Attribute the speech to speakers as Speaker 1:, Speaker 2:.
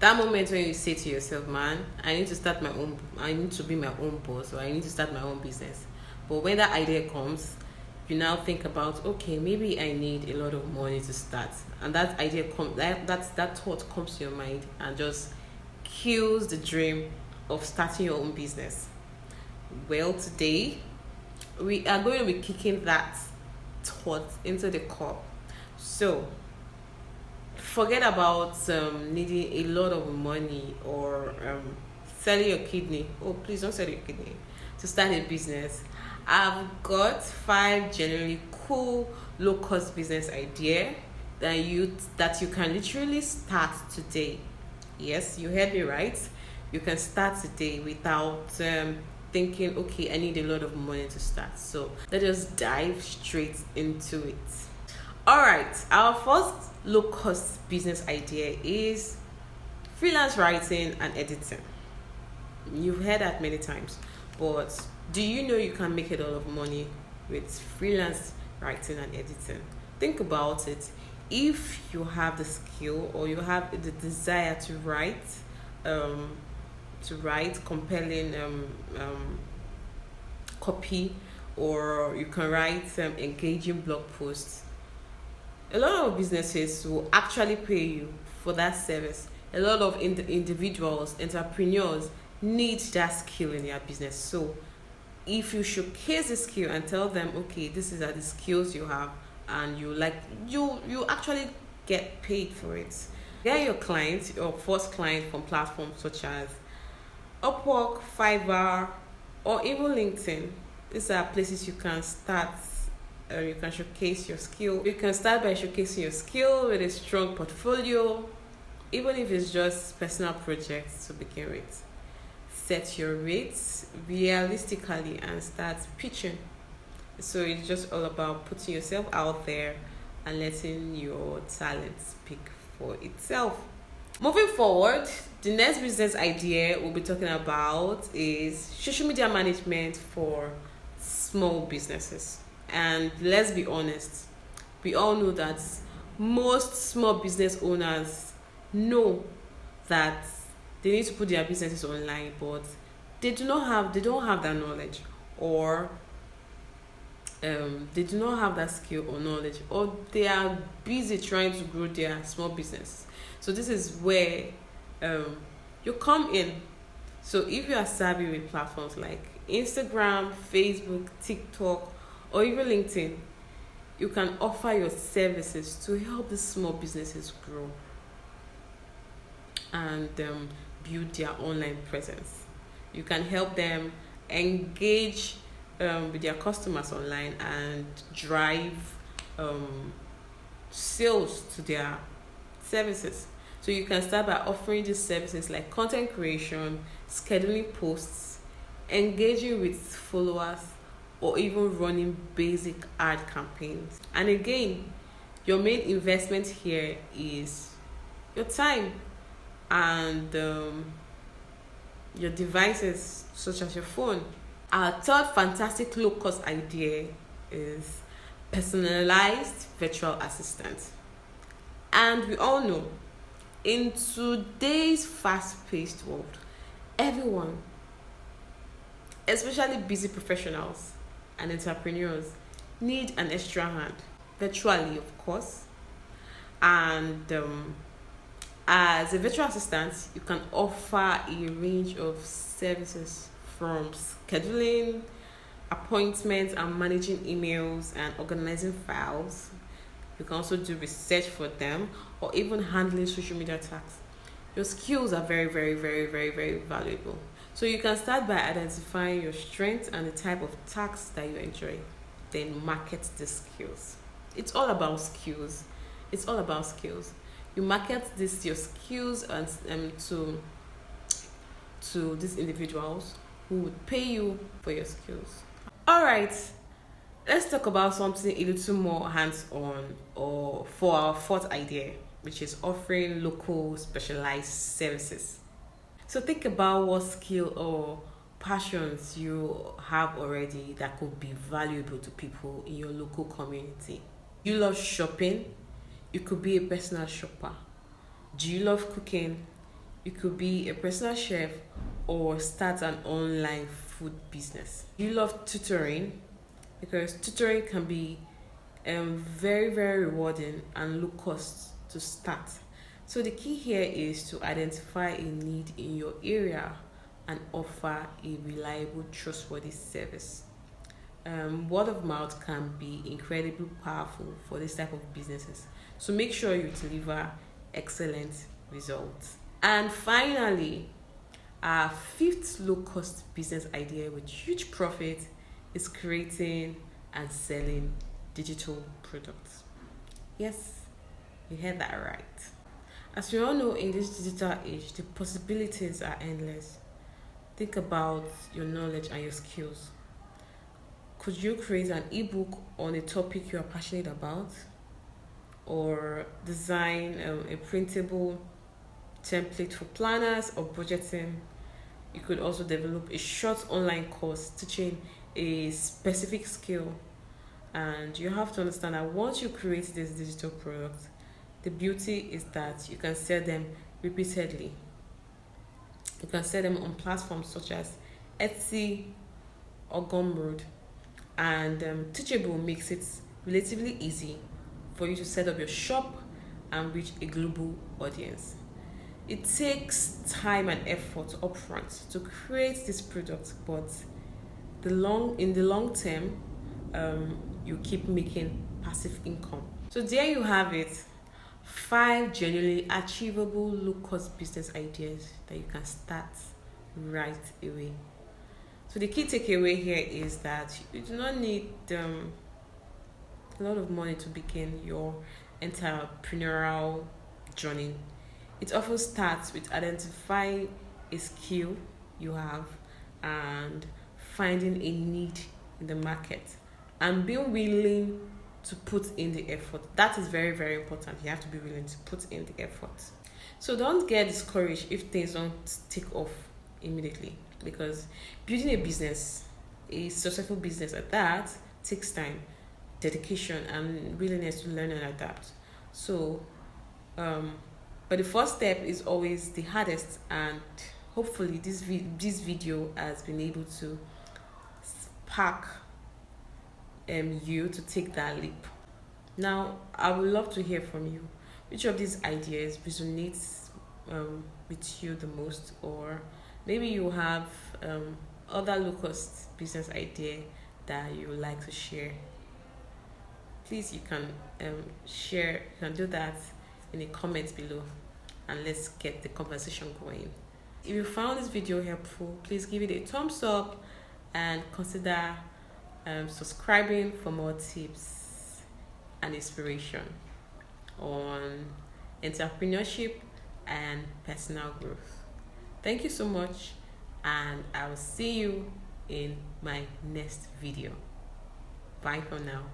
Speaker 1: That moment when you say to yourself, man, I need to be my own boss, or I need to start my own business. But when that idea comes, you now think about, okay, maybe I need a lot of money to start. And that idea comes, that thought comes to your mind and just kills the dream of starting your own business. Well, today we are going to be kicking that thought into the cup. So forget about needing a lot of money or selling your kidney. Oh, please don't sell your kidney to start a business. I've got five generally cool low cost business idea that you can literally start today. Yes, you heard me right. You can start today without thinking, okay, I need a lot of money to start. So let us dive straight into it. All right, our first low cost business idea is freelance writing and editing. You've heard that many times, but do you know you can make a lot of money with freelance writing and editing? Think about it. If you have the skill or you have the desire um, to write compelling copy, or you can write engaging blog posts, a lot of businesses will actually pay you for that service. A lot of individuals, entrepreneurs need that skill in their business. So if you showcase the skill and tell them, okay, this is the skills you have, and you actually get paid for it. Get your clients, your first client from platforms such as Upwork, Fiverr, or even LinkedIn. These are places you can start. You can showcase your skill. You can start by showcasing your skill with a strong portfolio, even if it's just personal projects to begin with. Set your rates realistically and start pitching. So it's just all about putting yourself out there and letting your talent speak for itself. Moving forward, the next business idea we'll be talking about is social media management for small businesses. And let's be honest, we all know that most small business owners know that they need to put their businesses online, but they don't have that knowledge, or they do not have that skill or knowledge, or they are busy trying to grow their small business. So this is where you come in. So if you are savvy with platforms like Instagram, Facebook, TikTok, or even LinkedIn, you can offer your services to help the small businesses grow and build their online presence. You can help them engage with their customers online and drive sales to their services. So you can start by offering these services like content creation, scheduling posts, engaging with followers, or even running basic ad campaigns. And again, your main investment here is your time and your devices, such as your phone. Our third fantastic low cost idea is personalized virtual assistant. And we all know, in today's fast paced world, everyone, especially busy professionals and entrepreneurs, need an extra hand, virtually, of course. And as a virtual assistant, you can offer a range of services from scheduling appointments and managing emails and organizing files. You can also do research for them, or even handling social media tasks. Your skills are very, very, very, very, very valuable. So you can start by identifying your strengths and the type of tasks that you enjoy. Then market the skills. It's all about skills. It's all about skills. You market this your skills and to these individuals who would pay you for your skills. All right, let's talk about something a little more hands-on, or for our fourth idea, which is offering local specialized services. So think about what skill or passions you have already that could be valuable to people in your local community. You love shopping, you could be a personal shopper. Do you love cooking? You could be a personal chef or start an online food business. You love tutoring because tutoring can be very, very rewarding and low cost to start. So the key here is to identify a need in your area and offer a reliable, trustworthy service. Word of mouth can be incredibly powerful for this type of businesses. So make sure you deliver excellent results. And finally, our fifth low cost business idea with huge profit is creating and selling digital products. Yes, you heard that right. As we all know, in this digital age, the possibilities are endless. Think about your knowledge and your skills. Could you create an ebook on a topic you are passionate about? Or design a printable template for planners or budgeting? You could also develop a short online course teaching a specific skill. And you have to understand that once you create this digital product, the beauty is that you can sell them repeatedly. You can sell them on platforms such as Etsy or Gumroad. And Teachable makes it relatively easy for you to set up your shop and reach a global audience. It takes time and effort upfront to create this product, but in the long term, you keep making passive income. So there you have it. 5 genuinely achievable low-cost business ideas that you can start right away. So the key takeaway here is that you do not need a lot of money to begin your entrepreneurial journey. It often starts with identifying a skill you have and finding a need in the market and being willing to put in the effort. That is very, very important. You have to be willing to put in the effort. So don't get discouraged if things don't take off immediately, because building a business, a successful business at that, takes time, dedication, and willingness to learn and adapt. So but the first step is always the hardest, and hopefully this video has been able to spark you to take that leap. Now, I would love to hear from you. Which of these ideas resonates with you the most, or maybe you have other low-cost business idea that you would like to share. Please, you can share. You can do that in the comments below, and let's get the conversation going. If you found this video helpful, please give it a thumbs up and consider subscribing for more tips and inspiration on entrepreneurship and personal growth. Thank you so much, and I will see you in my next video. Bye for now.